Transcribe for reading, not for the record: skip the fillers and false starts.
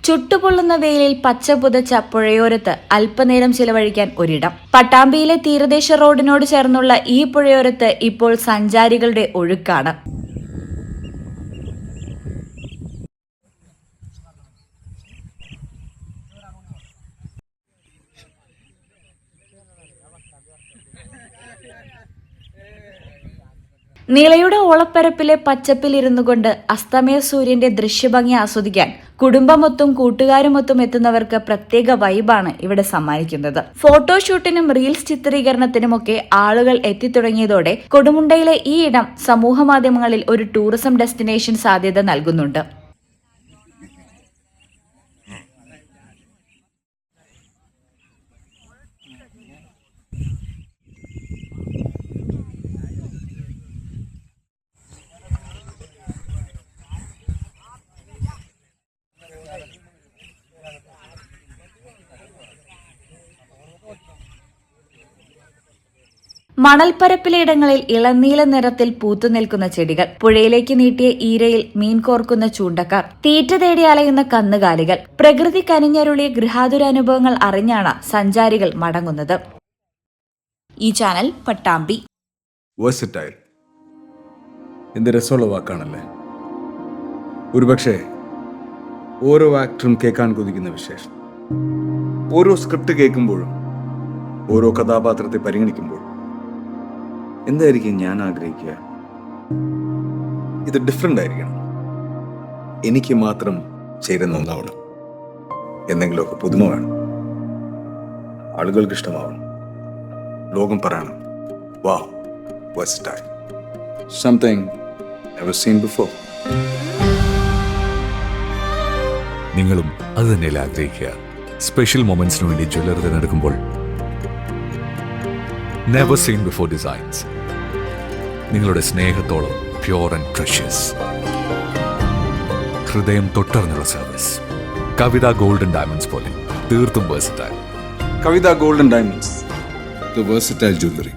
ചുട്ടുപൊള്ളുന്ന വെയിലിൽ പച്ച പുതച്ച പുഴയോരത്ത് അല്പനേരം ചിലവഴിക്കാൻ ഒരിടം. പട്ടാമ്പിയിലെ തീരദേശ റോഡിനോട് ചേർന്നുള്ള ഈ പുഴയോരത്ത് ഇപ്പോൾ സഞ്ചാരികളുടെ ഒഴുക്കാണ്. നിളയുടെ ഓളപ്പരപ്പിലെ പച്ചപ്പിൽ ഇരുന്നു കൊണ്ട് അസ്തമയ സൂര്യന്റെ ദൃശ്യഭംഗി ആസ്വദിക്കാൻ കുടുംബമൊത്തും കൂട്ടുകാരുമൊത്തും എത്തുന്നവർക്ക് പ്രത്യേക വൈബാണ് ഇവിടെ സമ്മാനിക്കുന്നത്. ഫോട്ടോഷൂട്ടിനും റീൽസ് ചിത്രീകരണത്തിനുമൊക്കെ ആളുകൾ എത്തിത്തുടങ്ങിയതോടെ കൊടുമുണ്ടയിലെ ഈ ഇടം സമൂഹമാധ്യമങ്ങളിൽ ഒരു ടൂറിസം ഡെസ്റ്റിനേഷൻ സാധ്യത നൽകുന്നുണ്ട്. മണൽപ്പരപ്പിലെ ഇടങ്ങളിൽ ഇളനീല നിറത്തിൽ പൂത്തുനിൽക്കുന്ന ചെടികൾ, പുഴയിലേക്ക് നീട്ടിയ ഈരയിൽ മീൻ കോർക്കുന്ന ചൂണ്ടക്കാർ, തീറ്റ തേടി അലയുന്ന കന്നുകാലികൾ, പ്രകൃതി കനിഞ്ഞരുളിയ ഗൃഹാതുരാനുഭവങ്ങൾ അറിഞ്ഞാണ് സഞ്ചാരികൾ മടങ്ങുന്നത്. ഈ ചാനൽ പട്ടാമ്പി. വേഴ്സറ്റൈൽ എന്ത് രസമുള്ള വാക്കാണല്ലേ. ഒരുപക്ഷെ ഓരോ ആക്ടറും കേൾക്കാൻ കൊതിക്കുന്ന വിശേഷം. ഓരോ സ്ക്രിപ്റ്റ് കേൾക്കുമ്പോഴും ഓരോ കഥാപാത്രത്തെ പരിഗണിക്കുമ്പോഴും എന്തായിരിക്കും ഞാൻ ആഗ്രഹിക്കുക? ഇത് ഡിഫറെൻ്റ് ആയിരിക്കണം, എനിക്ക് മാത്രം ചേരുന്ന ഒന്നാവണം, എന്തെങ്കിലുമൊക്കെ പുതുമ വേണം, ആളുകൾക്ക് ഇഷ്ടമാവണം, ലോകം പറയണം വാ versatile, something never seen before. നിങ്ങളും അത് തന്നെയല്ലേ ആഗ്രഹിക്കുക? സ്പെഷ്യൽ മൊമെന്റ്സിന് വേണ്ടി ജ്വല്ലറി തിരഞ്ഞെടുക്കുമ്പോൾ നെവർ സീൻ ബിഫോർ ഡിസൈൻസ്, നിങ്ങളുടെ സ്നേഹത്തോളം പ്യോർ ആൻഡ് പ്രഷ്യസ്, ഹൃദയം തൊട്ടറിഞ്ഞുള്ള സർവീസ്. കവിത ഗോൾഡൻ ഡയമണ്ട്സ് പോലെ തീർത്തും versatile. Kavitha golden diamonds, the versatile jewelry.